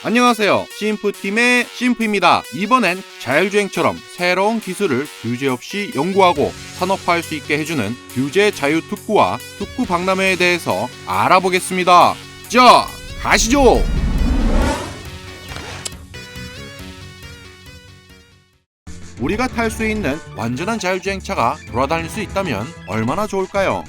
안녕하세요. 심프팀의 심프입니다. 이번엔 자율주행처럼 새로운 기술을 규제 없이 연구하고 산업화할 수 있게 해주는 규제 자유특구와 특구 박람회에 대해서 알아보겠습니다. 자, 가시죠! 우리가 탈 수 있는 완전한 자율주행차가 돌아다닐 수 있다면 얼마나 좋을까요?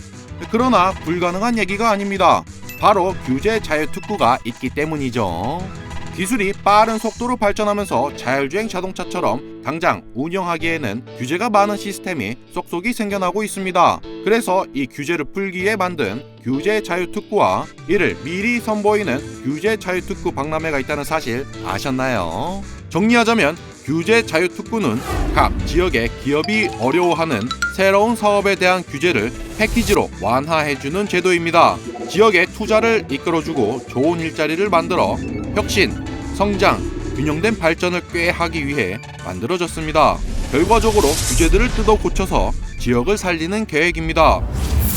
그러나 불가능한 얘기가 아닙니다. 바로 규제 자유특구가 있기 때문이죠. 기술이 빠른 속도로 발전하면서 자율주행 자동차처럼 당장 운영하기에는 규제가 많은 시스템이 쏙쏙이 생겨나고 있습니다. 그래서 이 규제를 풀기 위해 만든 규제 자유특구와 이를 미리 선보이는 규제 자유특구 박람회가 있다는 사실 아셨나요? 정리하자면 규제 자유특구는 각 지역의 기업이 어려워하는 새로운 사업에 대한 규제를 패키지로 완화해주는 제도입니다. 지역의 투자를 이끌어주고 좋은 일자리를 만들어 혁신, 성장, 균형된 발전을 꾀하기 위해 만들어졌습니다. 결과적으로 규제들을 뜯어 고쳐서 지역을 살리는 계획입니다.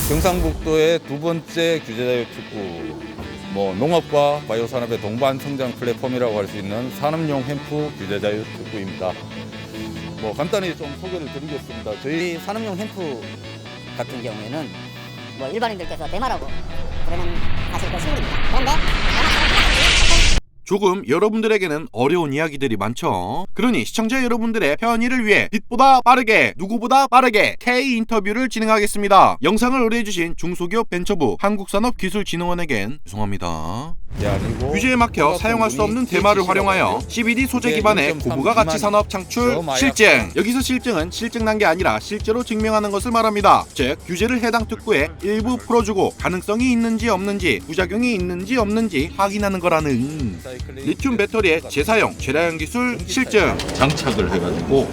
경상북도의 두 번째 규제자유특구, 농업과 바이오산업의 동반 성장 플랫폼이라고 할 수 있는 산업용 햄프 규제자유특구입니다. 간단히 좀 소개를 드리겠습니다. 저희 산업용 햄프 같은 경우에는 일반인들께서 대마라고 부르는 사실 그 식물입니다. 그런데 조금 여러분들에게는 어려운 이야기들이 많죠. 그러니 시청자 여러분들의 편의를 위해 빛보다 빠르게 누구보다 빠르게 K 인터뷰를 진행하겠습니다. 영상을 의뢰해주신 중소기업 벤처부 한국산업기술진흥원에겐 죄송합니다. 규제에 막혀 사용할 수 없는 대마를 활용하여 CBD 소재 기반의 고부가 가치 산업 창출 실증. 여기서 실증은 실증난 게 아니라 실제로 증명하는 것을 말합니다. 즉 규제를 해당 특구에 일부 풀어주고 가능성이 있는지 없는지 부작용이 있는지 없는지 확인하는 거라는 리튬 배터리의 재사용 재활용 기술 실증. 장착을 해가지고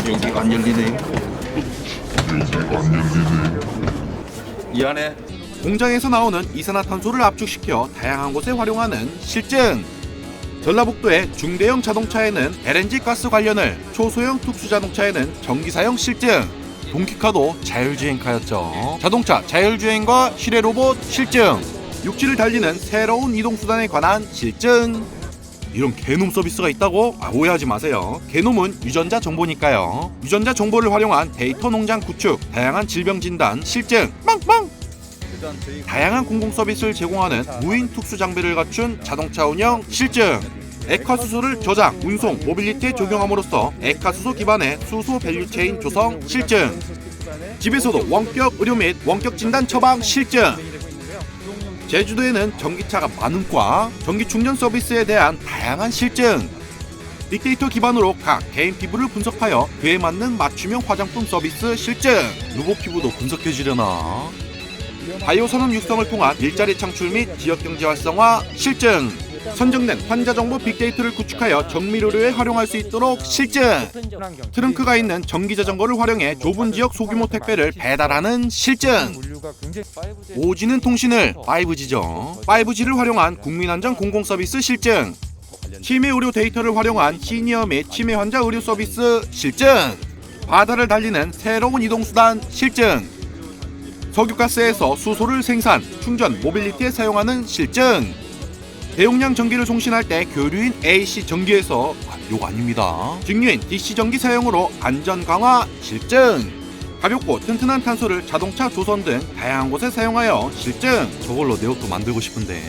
여기가 안 열리네. 이 안에 공장에서 나오는 이산화탄소를 압축시켜 다양한 곳에 활용하는 실증. 전라북도의 중대형 자동차에는 LNG 가스 관련을, 초소형 특수자동차에는 전기 사용 실증. 동키카도 자율주행카였죠. 자동차 자율주행과 실외 로봇 실증. 육지를 달리는 새로운 이동수단에 관한 실증. 이런 개놈 서비스가 있다고? 오해하지 마세요. 개놈은 유전자 정보니까요. 유전자 정보를 활용한 데이터 농장 구축, 다양한 질병 진단 실증. 빵빵! 다양한 공공 서비스를 제공하는 무인 특수 장비를 갖춘 자동차 운영 실증. 액화수소를 저장, 운송, 모빌리티에 적용함으로써 액화수소 기반의 수소 밸류체인 조성 실증. 집에서도 원격 의료 및 원격 진단 처방 실증. 제주도에는 전기차가 많은 과, 전기 충전 서비스에 대한 다양한 실증. 빅데이터 기반으로 각 개인 피부를 분석하여 그에 맞는 맞춤형 화장품 서비스 실증. 누구 피부도 분석해주려나? 바이오 산업 육성을 통한 일자리 창출 및 지역 경제 활성화 실증. 선정된 환자 정보 빅데이터를 구축하여 정밀 의료에 활용할 수 있도록 실증. 트렁크가 있는 전기 자전거를 활용해 좁은 지역 소규모 택배를 배달하는 실증. 5G는 통신을 5G죠. 5G를 활용한 국민안전 공공서비스 실증. 치매 의료 데이터를 활용한 시니어 및 치매 환자 의료 서비스 실증. 바다를 달리는 새로운 이동수단 실증. 석유가스에서 수소를 생산, 충전, 모빌리티에 사용하는 실증. 대용량 전기를 송신할 때 교류인 AC 전기에서 요거 아닙니다. 직류인 DC 전기 사용으로 안전 강화 실증. 가볍고 튼튼한 탄소를 자동차 조선 등 다양한 곳에 사용하여 실증. 저걸로 내 옷도 만들고 싶은데.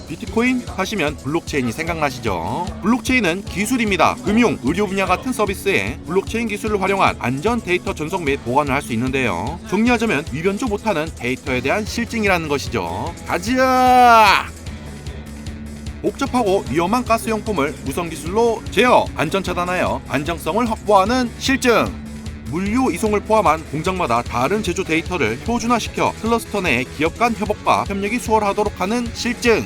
비트코인 하시면 블록체인이 생각나시죠? 블록체인은 기술입니다. 금융, 의료 분야 같은 서비스에 블록체인 기술을 활용한 안전 데이터 전송 및 보관을 할 수 있는데요. 정리하자면 위변조 못하는 데이터에 대한 실증이라는 것이죠. 가자! 복잡하고 위험한 가스용품을 무선기술로 제어, 안전 차단하여 안정성을 확보하는 실증. 물류 이송을 포함한 공장마다 다른 제조 데이터를 표준화시켜 클러스터 내의 기업 간 협업과 협력이 수월하도록 하는 실증.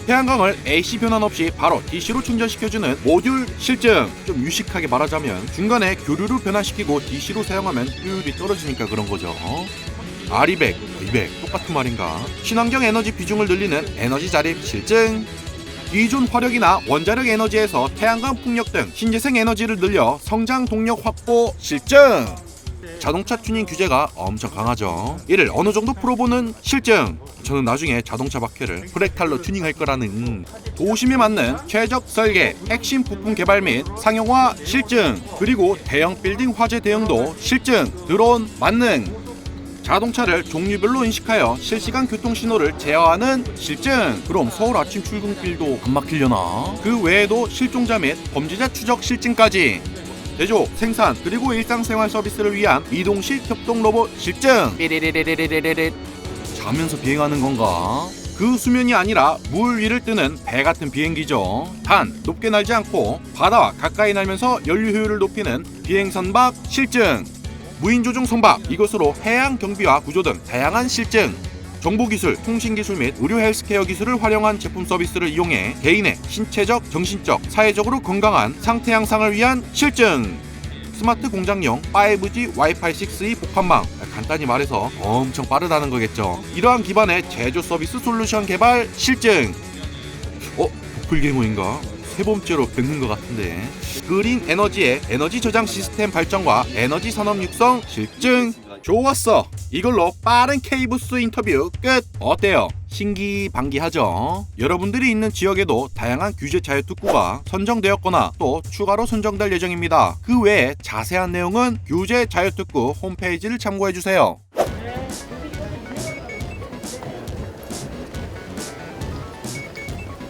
태양광을 AC 변환 없이 바로 DC로 충전시켜주는 모듈 실증. 좀 유식하게 말하자면 중간에 교류를 변환시키고 DC로 사용하면 효율이 떨어지니까 그런 거죠. R200, 200 똑같은 말인가? 친환경 에너지 비중을 늘리는 에너지 자립 실증. 기존 화력이나 원자력 에너지에서 태양광 풍력 등 신재생 에너지를 늘려 성장 동력 확보 실증. 자동차 튜닝 규제가 엄청 강하죠. 이를 어느 정도 풀어보는 실증. 저는 나중에 자동차 바퀴를 프랙탈로 튜닝할 거라는 도심에 맞는 최적 설계, 핵심 부품 개발 및 상용화 실증, 그리고 대형 빌딩 화재 대응도 실증, 드론 만능, 자동차를 종류별로 인식하여 실시간 교통 신호를 제어하는 실증. 그럼 서울 아침 출근길도 안 막히려나? 그 외에도 실종자 및 범죄자 추적 실증까지. 제조, 생산, 그리고 일상생활 서비스를 위한 이동식 협동 로봇 실증. 삐리리리리리리리. 자면서 비행하는 건가? 그 수면이 아니라 물 위를 뜨는 배 같은 비행기죠. 단 높게 날지 않고 바다와 가까이 날면서 연료 효율을 높이는 비행 선박 실증. 무인 조종 선박, 이것으로 해양 경비와 구조 등 다양한 실증. 정보기술, 통신기술 및 의료 헬스케어 기술을 활용한 제품 서비스를 이용해 개인의 신체적, 정신적, 사회적으로 건강한 상태 향상을 위한 실증. 스마트 공장용 5G 와이파이 6E 복합망, 간단히 말해서 엄청 빠르다는 거겠죠. 이러한 기반의 제조 서비스 솔루션 개발 실증. 도플갱어인가? 세 번째로 뵙는 것 같은데. 그린 에너지의 에너지 저장 시스템 발전과 에너지 산업 육성 실증. 좋았어. 이걸로 빠른 K부스 인터뷰 끝. 어때요? 신기반기하죠? 여러분들이 있는 지역에도 다양한 규제 자유 특구가 선정되었거나 또 추가로 선정될 예정입니다. 그 외에 자세한 내용은 규제 자유 특구 홈페이지를 참고해주세요.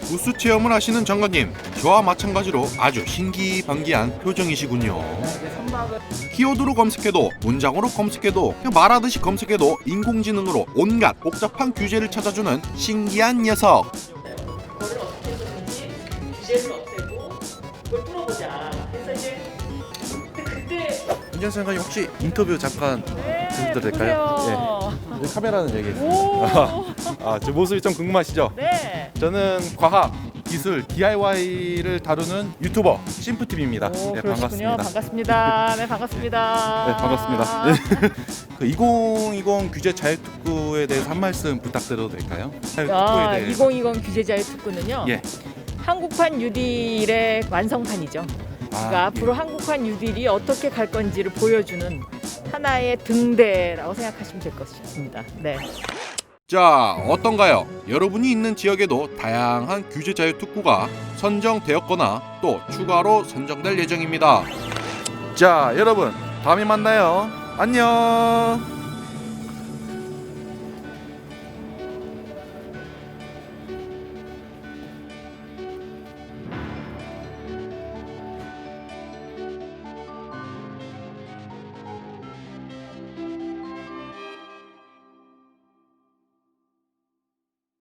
부스 체험을 하시는 장관님, 저와 마찬가지로 아주 신기반기한 표정이시군요. 키워드로 검색해도, 문장으로 검색해도, 말하듯이 검색해도 인공지능으로 온갖 복잡한 규제를 찾아주는 신기한 녀석. 규제를 없애고 그걸 뚫어보자. 그래서 이제 그때 윤정 선생님 혹시 인터뷰 잠깐 드려도 될까요? 예. 카메라는 여기 있습니다. 제 모습이 좀 궁금하시죠? 네. 저는 과학, 기술, DIY를 다루는 유튜버 심프TV입니다. 네, 그러시군요. 반갑습니다. 반갑습니다. 네, 반갑습니다. 네, 반갑습니다. 그 2020 규제 자유특구에 대해서 한 말씀 부탁드려도 될까요? 자유특구에 대해서. 2020 규제자유 특구는요. 예. 한국판 뉴딜의 완성판이죠. 그러니까 앞으로 한국판 뉴딜이 어떻게 갈 건지를 보여주는 하나의 등대라고 생각하시면 될 것 같습니다. 네. 자, 어떤가요? 여러분이 있는 지역에도 다양한 규제 자유 특구가 선정되었거나 또 추가로 선정될 예정입니다. 자, 여러분 다음에 만나요. 안녕.